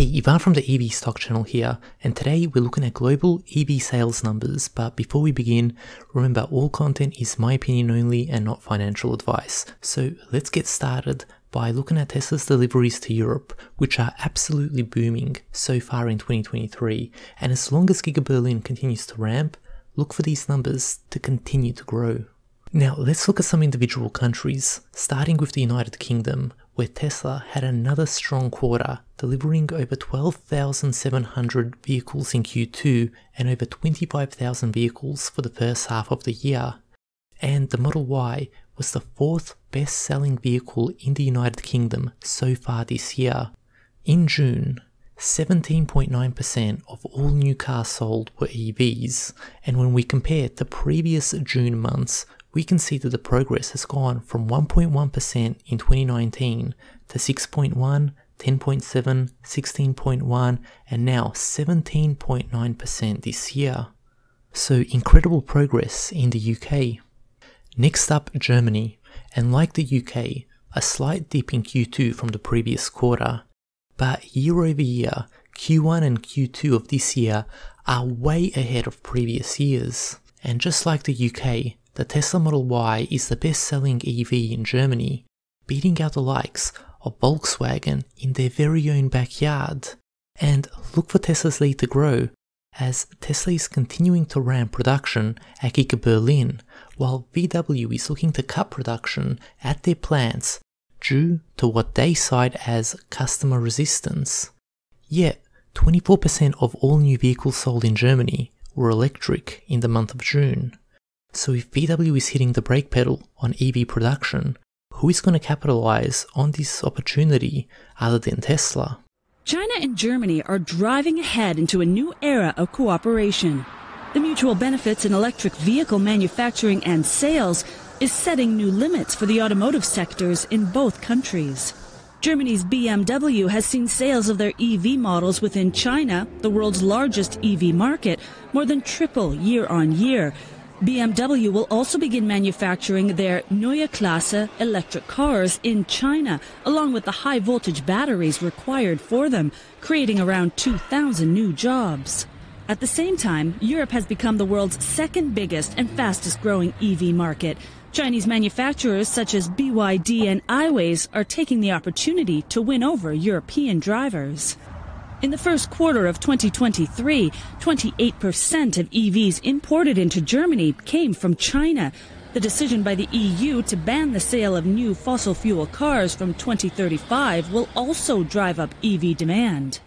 Hey, Ivan from the EV Stock Channel here, and today we're looking at global EV sales numbers. But before we begin, remember all content is my opinion only and not financial advice. So let's get started by looking at Tesla's deliveries to Europe, which are absolutely booming so far in 2023. And as long as Giga Berlin continues to ramp, look for these numbers to continue to grow. Now let's look at some individual countries, starting with the United Kingdom, where Tesla had another strong quarter, delivering over 12,700 vehicles in Q2 and over 25,000 vehicles for the first half of the year. And the Model Y was the fourth best-selling vehicle in the United Kingdom so far this year. In June, 17.9% of all new cars sold were EVs, and when we compare to previous June months, we can see that the progress has gone from 1.1% in 2019 to 6.1, 10.7, 16.1, and now 17.9% this year. So incredible progress in the UK. Next up, Germany, and like the UK, a slight dip in Q2 from the previous quarter, but year over year, Q1 and Q2 of this year are way ahead of previous years. And just like the UK, the Tesla Model Y is the best-selling EV in Germany, beating out the likes of Volkswagen in their very own backyard. And look for Tesla's lead to grow, as Tesla is continuing to ramp production at Giga Berlin, while VW is looking to cut production at their plants due to what they cite as customer resistance. Yet, 24% of all new vehicles sold in Germany were electric in the month of June. So if VW is hitting the brake pedal on EV production, who is going to capitalize on this opportunity other than Tesla? China and Germany are driving ahead into a new era of cooperation. The mutual benefits in electric vehicle manufacturing and sales is setting new limits for the automotive sectors in both countries. Germany's BMW has seen sales of their EV models within China, the world's largest EV market, more than triple year on year. BMW will also begin manufacturing their Neue Klasse electric cars in China, along with the high-voltage batteries required for them, creating around 2,000 new jobs. At the same time, Europe has become the world's second biggest and fastest-growing EV market. Chinese manufacturers such as BYD and iWays are taking the opportunity to win over European drivers. In the first quarter of 2023, 28% of EVs imported into Germany came from China. The decision by the EU to ban the sale of new fossil fuel cars from 2035 will also drive up EV demand.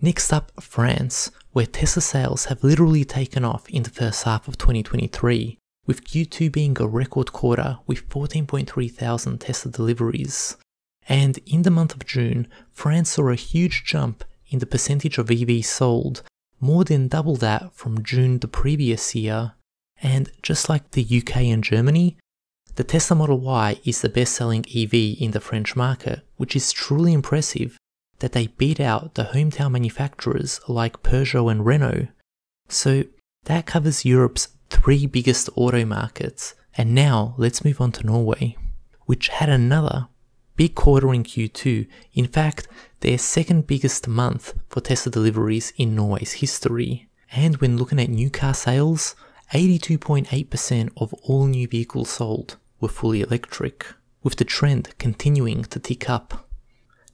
Next up, France, where Tesla sales have literally taken off in the first half of 2023, with Q2 being a record quarter with 14.3 thousand Tesla deliveries. And in the month of June, France saw a huge jump in the percentage of EVs sold, more than double that from June the previous year. And just like the UK and Germany, the Tesla Model Y is the best-selling EV in the French market, which is truly impressive that they beat out the hometown manufacturers like Peugeot and Renault. So that covers Europe's three biggest auto markets. And now let's move on to Norway, which had another big quarter in Q2, in fact, their second biggest month for Tesla deliveries in Norway's history. And when looking at new car sales, 82.8% of all new vehicles sold were fully electric, with the trend continuing to tick up.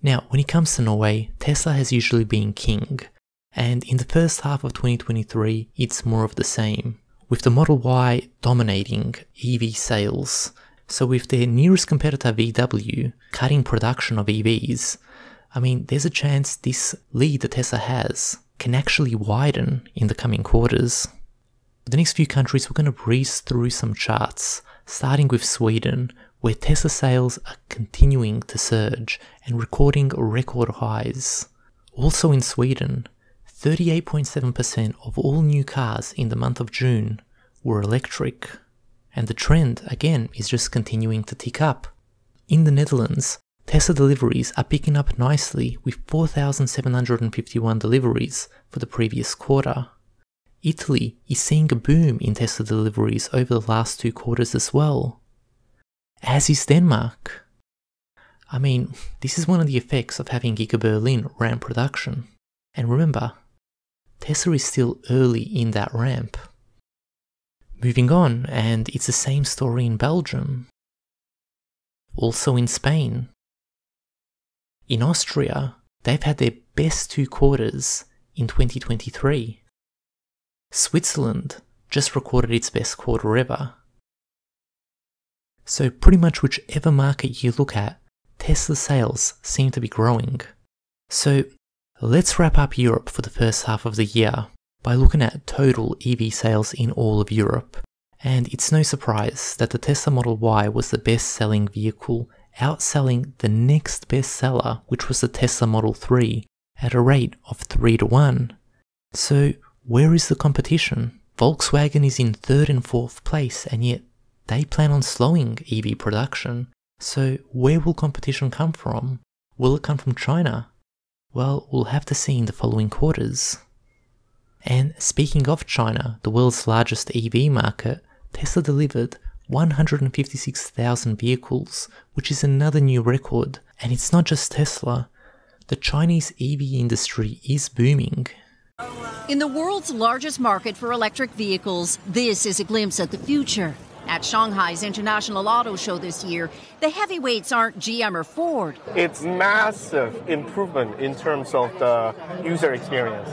Now, when it comes to Norway, Tesla has usually been king, and in the first half of 2023, it's more of the same, with the Model Y dominating EV sales. So with their nearest competitor VW cutting production of EVs, I mean, there's a chance this lead that Tesla has can actually widen in the coming quarters. For the next few countries, we're going to breeze through some charts, starting with Sweden, where Tesla sales are continuing to surge and recording record highs. Also in Sweden, 38.7% of all new cars in the month of June were electric. And the trend, again, is just continuing to tick up. In the Netherlands, Tesla deliveries are picking up nicely with 4,751 deliveries for the previous quarter. Italy is seeing a boom in Tesla deliveries over the last 2 quarters as well, as is Denmark. I mean, this is one of the effects of having Giga Berlin ramp production. And remember, Tesla is still early in that ramp. Moving on, and it's the same story in Belgium. Also in Spain. In Austria, they've had their best 2 quarters in 2023. Switzerland just recorded its best quarter ever. So pretty much whichever market you look at, Tesla sales seem to be growing. So let's wrap up Europe for the first half of the year by looking at total EV sales in all of Europe. And it's no surprise that the Tesla Model Y was the best-selling vehicle, outselling the next best seller, which was the Tesla Model 3, at a rate of 3-to-1. So where is the competition? Volkswagen is in 3rd and 4th place, and yet they plan on slowing EV production. So where will competition come from? Will it come from China? Well, we'll have to see in the following quarters. And speaking of China, the world's largest EV market, Tesla delivered 156,000 vehicles, which is another new record. And it's not just Tesla. The Chinese EV industry is booming. In the world's largest market for electric vehicles, this is a glimpse at the future. At Shanghai's International Auto Show this year, the heavyweights aren't GM or Ford. It's massive improvement in terms of the user experience.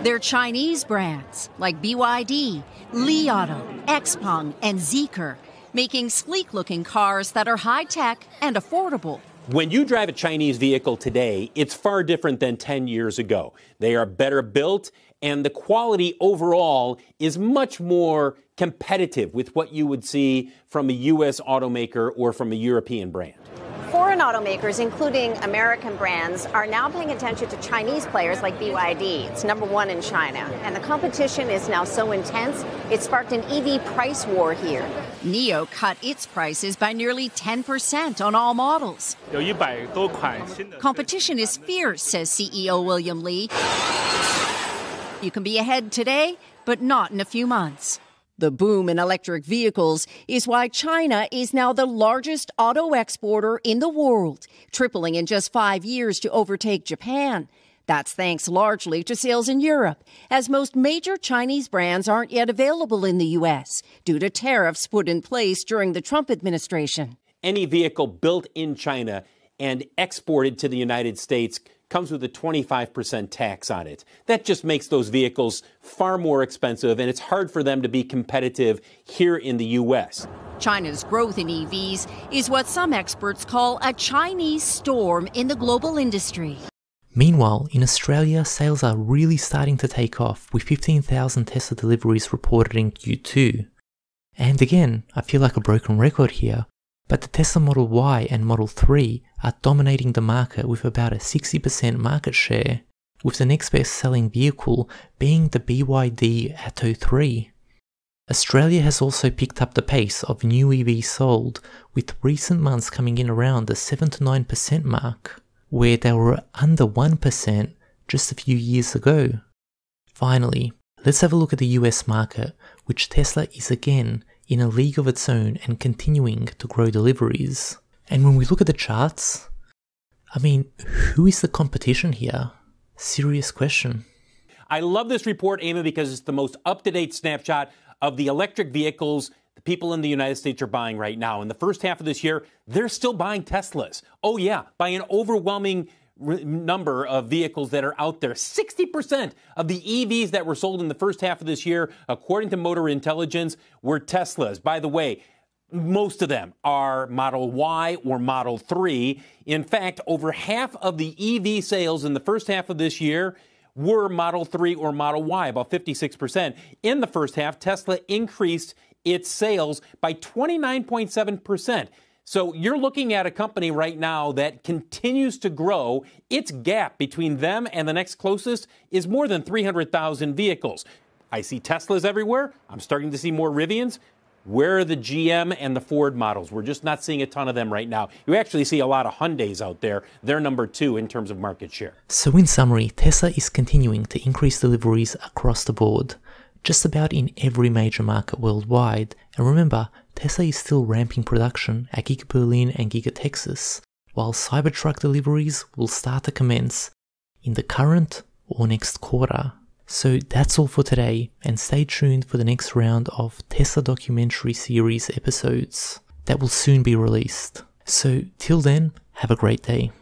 They're Chinese brands like BYD, Li Auto, Xpeng, and Zeekr, making sleek-looking cars that are high-tech and affordable. When you drive a Chinese vehicle today, it's far different than 10 years ago. They are better built, and the quality overall is much more competitive with what you would see from a U.S. automaker or from a European brand. Foreign automakers, including American brands, are now paying attention to Chinese players like BYD. It's #1 in China. And the competition is now so intense, it sparked an EV price war here. NIO cut its prices by nearly 10% on all models. Competition is fierce, says CEO William Li. You can be ahead today, but not in a few months. The boom in electric vehicles is why China is now the largest auto exporter in the world, tripling in just 5 years to overtake Japan. That's thanks largely to sales in Europe, as most major Chinese brands aren't yet available in the U.S. due to tariffs put in place during the Trump administration. Any vehicle built in China and exported to the United States comes with a 25% tax on it. That just makes those vehicles far more expensive, and it's hard for them to be competitive here in the U.S. China's growth in EVs is what some experts call a Chinese storm in the global industry. Meanwhile, in Australia, sales are really starting to take off, with 15,000 Tesla deliveries reported in Q2. And again, I feel like a broken record here, but the Tesla Model Y and Model 3 are dominating the market with about a 60% market share, with the next best selling vehicle being the BYD Atto 3. Australia has also picked up the pace of new EVs sold, with recent months coming in around the 7-9% mark, where they were under 1% just a few years ago. Finally, let's have a look at the US market, which Tesla is again in a league of its own and continuing to grow deliveries. And when we look at the charts, I mean, who is the competition here? Serious question. I love this report, Amy, because it's the most up-to-date snapshot of the electric vehicles the people in the United States are buying right now. In the first half of this year, they're still buying Teslas. Oh yeah, by an overwhelming number of vehicles that are out there. 60% of the EVs that were sold in the first half of this year, according to Motor Intelligence, were Teslas. By the way, most of them are Model Y or Model 3. In fact, over half of the EV sales in the first half of this year were Model 3 or Model Y, about 56%. In the first half, Tesla increased its sales by 29.7%. So you're looking at a company right now that continues to grow. Its gap between them and the next closest is more than 300,000 vehicles. I see Teslas everywhere. I'm starting to see more Rivians. Where are the GM and the Ford models? We're just not seeing a ton of them right now. You actually see a lot of Hyundais out there. They're number 2 in terms of market share. So in summary, Tesla is continuing to increase deliveries across the board, just about in every major market worldwide. And remember, Tesla is still ramping production at Giga Berlin and Giga Texas, while Cybertruck deliveries will start to commence in the current or next quarter. So that's all for today, and stay tuned for the next round of Tesla documentary series episodes that will soon be released. So till then, have a great day.